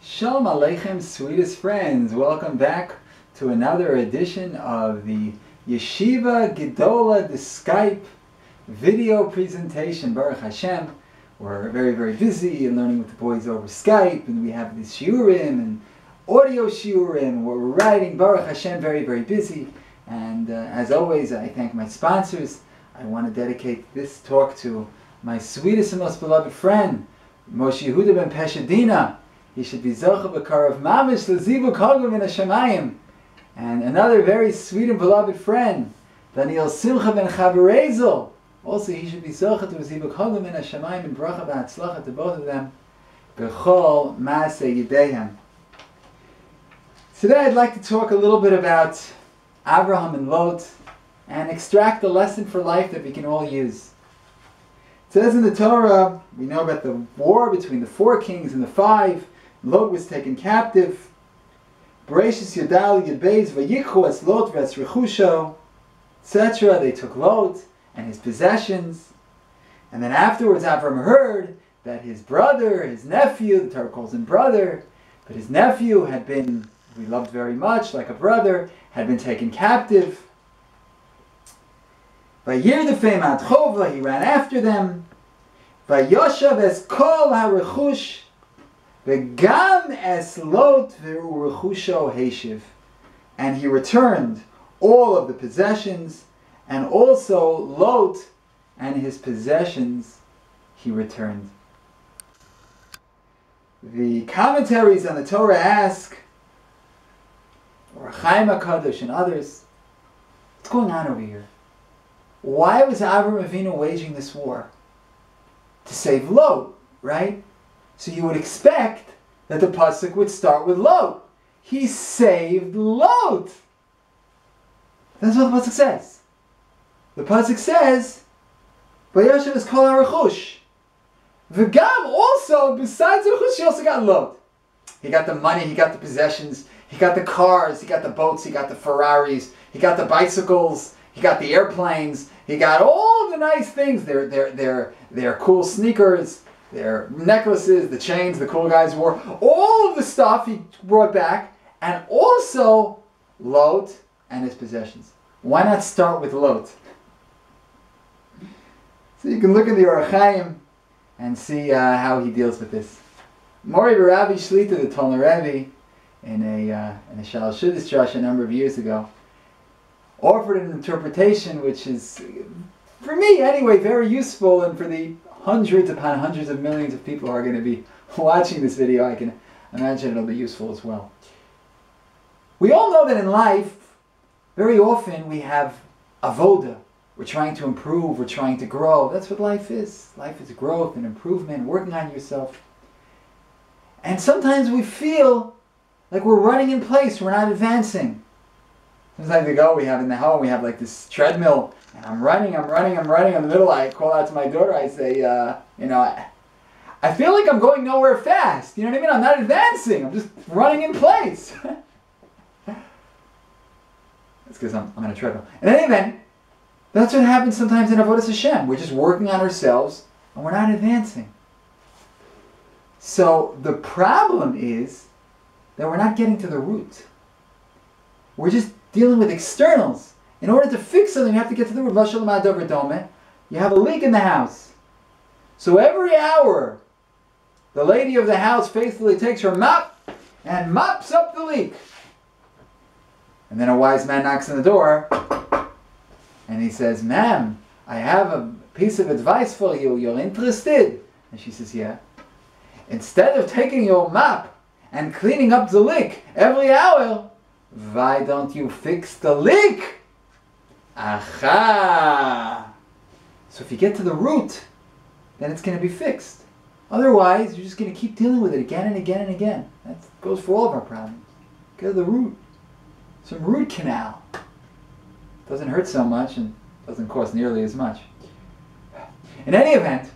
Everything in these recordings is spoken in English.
Shalom Aleichem, sweetest friends. Welcome back to another edition of the Yeshiva Gedola, the Skype video presentation. Baruch Hashem. We're very busy and learning with the boys over Skype, and we have the shiurim and audio shiurim. We're writing, Baruch Hashem, very busy. And as always, I thank my sponsors. I want to dedicate this talk to my sweetest and most beloved friend, Moshe Yehuda ben Peshadina. He should be Zocha B'Karav Mamish L'Zivu Kogum in Hashemayim. And another very sweet and beloved friend, Daniel Simcha ben Chaberezel. Also, he should be Zocha to L'Zivu Kogum in Hashemayim and Bracha B'Hatzlacha to both of them. B'chol Maaseh Yidehem. Today I'd like to talk a little bit about Avraham and Lot and extract a lesson for life that we can all use. It says in the Torah, we know about the war between the 4 kings and the 5. Lot was taken captive. Bereshis Yodal Yudbeis Vayikhu es Lot v'es Rechusho, etc. They took Lot and his possessions. And then afterwards Avram heard that his brother, his nephew, the Torah calls him brother, but his nephew had been, we loved very much, like a brother, had been taken captive. Vayir defeim ad chova, he ran after them. Vayoshav es kol ha-rechush, v'gam es lot v'rechusho heishiv. And he returned all of the possessions, and also Lot and his possessions he returned. The commentaries on the Torah ask, or Chaim HaKadosh and others, what's going on over here? Why was Avraham Avinu waging this war? To save Lot, right? So you would expect that the pasuk would start with Lot. He saved Lot. That's what the pasuk says. The pasuk says, "Vayoshev es kol ha-rechush." V'gam also, besides the rechush, he also got Lot. He got the money, he got the possessions, he got the cars, he got the boats, he got the Ferraris, he got the bicycles, he got the airplanes, he got all the nice things, their cool sneakers, their necklaces, the chains the cool guys wore, all of the stuff he brought back, and also Lot and his possessions. Why not start with Lot? So you can look at the Orach Chaim and see how he deals with this. Mori Barabi Shlita, the Tolner Rebbe, in a Shal Shuddis Drush a number of years ago, offered an interpretation which is, for me anyway, very useful, and for the hundreds upon hundreds of millions of people who are going to be watching this video, I can imagine it'll be useful as well. We all know that in life, very often we have avoda. We're trying to improve, we're trying to grow. That's what life is. Life is growth and improvement, working on yourself. And sometimes we feel like we're running in place, we're not advancing. Sometimes we have in the home, we have like this treadmill, and I'm running in the middle. I call out to my daughter, I say, I feel like I'm going nowhere fast. You know what I mean? I'm not advancing, I'm just running in place. That's because I'm on a treadmill. In any event, that's what happens sometimes in Avodas Hashem. We're just working on ourselves, and we're not advancing. So the problem is that we're not getting to the root. We're just dealing with externals. In order to fix something, you have to get to the root. You have a leak in the house. So every hour, the lady of the house faithfully takes her mop and mops up the leak. And then a wise man knocks on the door, and he says, "Ma'am, I have a piece of advice for you. You're interested?" And she says, "Yeah." Instead of taking your mop and cleaning up the leak every hour, why don't you fix the leak? Aha! So if you get to the root, then it's going to be fixed. Otherwise, you're just going to keep dealing with it again and again and again. That goes for all of our problems. Get to the root. Some root canal. Doesn't hurt so much and doesn't cost nearly as much. In any event,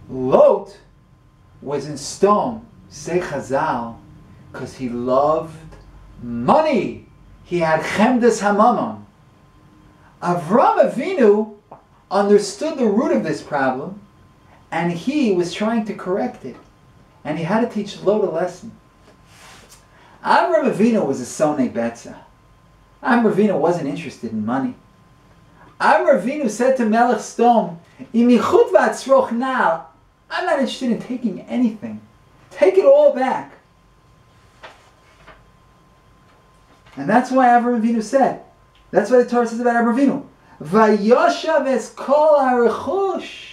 Lot was in stone, say Chazal, because he loved money. He had chemdes hamamon. Avram Avinu understood the root of this problem, and he was trying to correct it. And he had to teach Lot a lesson. Avram Avinu was a sonei Betza. Avram Avinu wasn't interested in money. Avram Avinu said to Melech Sdom, "Imichut v'atzroch now, I'm not interested in taking anything. Take it all back." And that's why Avram Avinu said, that's why the Torah says about Avram Avinu, "Vayoshav es kol harechush."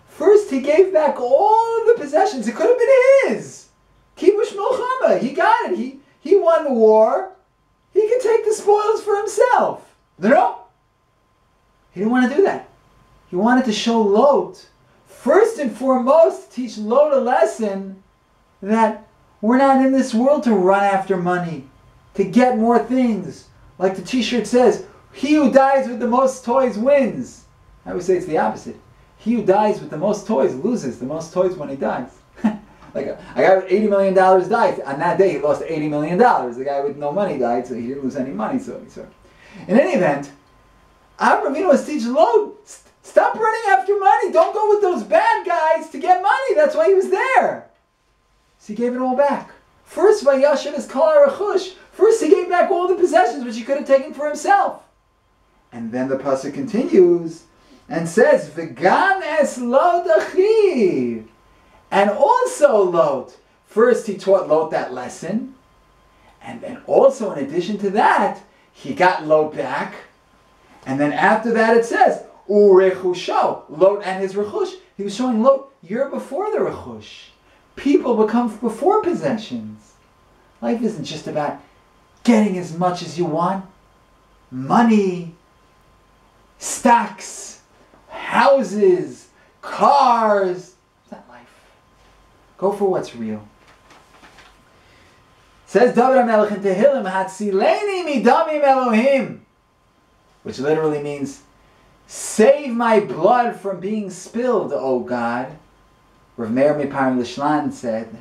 First, he gave back all of the possessions. It could have been his. Kibush Milchama. He got it. He won the war. He could take the spoils for himself. No. He didn't want to do that. He wanted to show Lot, first and foremost, teach Lot a lesson that we're not in this world to run after money, to get more things. Like the t-shirt says, he who dies with the most toys wins. I would say it's the opposite. He who dies with the most toys loses the most toys when he dies. Like a guy with $80 million died. On that day, he lost $80 million. The guy with no money died, so he didn't lose any money. So in any event, Avram Avinu was teaching Lot, stop running after money. Don't go with those bad guys to get money. That's why he was there. So he gave it all back. First, Vayashav es kol harechush. First, he gave back all the possessions which he could have taken for himself. And then the pasuk continues and says, "V'gam es Lot achiv." And also Lot. First, he taught Lot that lesson. And then also, in addition to that, he got Lot back. And then after that it says, Urechusho, Lot and his rechush. He was showing Lot, you're before the rechush. People become before possessions. Life isn't just about getting as much as you want. Money, stocks, houses, cars. It's not life. Go for what's real. Says David HaMelech in Tehillim, Hatzileni midamim Elohim, which literally means, save my blood from being spilled, O God. Rav Meir Miparim Lishlan said, no.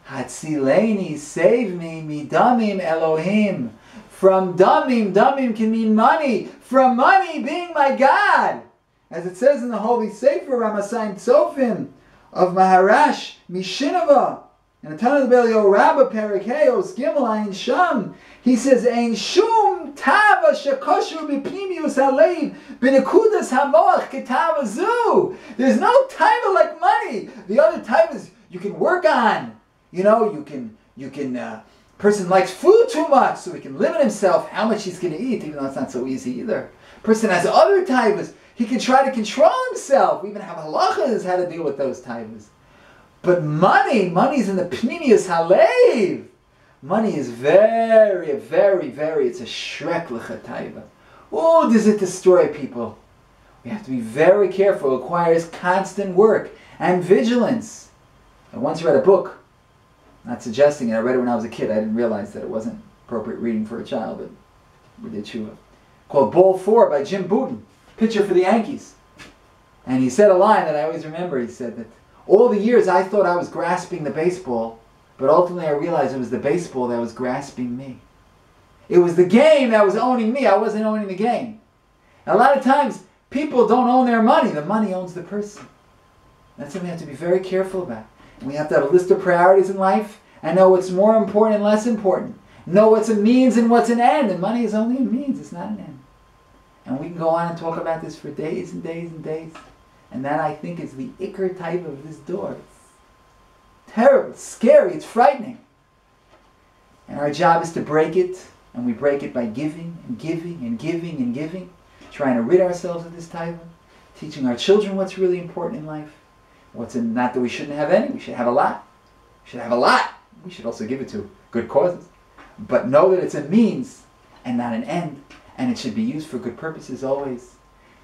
Hatzileni, save me, midamim Elohim. From damim, damim can mean money. From money being my God. As it says in the Holy Sefer, Ramasayim Tzofim, of Maharash, Mishinava, in the Tanakh Belio Rabba Perikheos Gimel Ayin Sham, he says, "Ein shum tava shekoshu b'pnimius halev b'nekudas hamoach ketava zu." There's no tava like money. The other tavas you can work on. You can. Person likes food too much, so he can limit himself how much he's going to eat, even though it's not so easy either. Person has other tavas. He can try to control himself. We even have halachas how to deal with those tavas. But money's in the pnimius halev. Money is very, very, very, it's a shrek l'chatayva. Oh, does it destroy people? We have to be very careful. It requires constant work and vigilance. I once read a book, not suggesting it, I read it when I was a kid. I didn't realize that it wasn't appropriate reading for a child, but we did tshuva. Called Ball 4 by Jim Bouton, pitcher for the Yankees. And he said a line that I always remember. He said that all the years I thought I was grasping the baseball, but ultimately I realized it was the baseball that was grasping me. It was the game that was owning me. I wasn't owning the game. And a lot of times, people don't own their money. The money owns the person. That's something we have to be very careful about. And we have to have a list of priorities in life and know what's more important and less important. Know what's a means and what's an end. And money is only a means. It's not an end. And we can go on and talk about this for days and days and days. And that, I think, is the ikar type of this door. It's terrible, it's scary, it's frightening. And our job is to break it, and we break it by giving and giving and giving and giving, trying to rid ourselves of this type, teaching our children what's really important in life. Not that we shouldn't have any, we should have a lot. We should have a lot. We should also give it to good causes. But know that it's a means and not an end, and it should be used for good purposes always,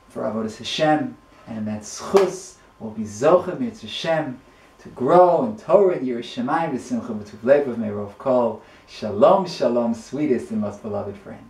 for avodas Hashem. And that schus will be zocha mitzvah Hashem to grow in Torah and Yerushalayim v'simcha v'tuv levav me'rov kol. Shalom, shalom, sweetest and most beloved friend.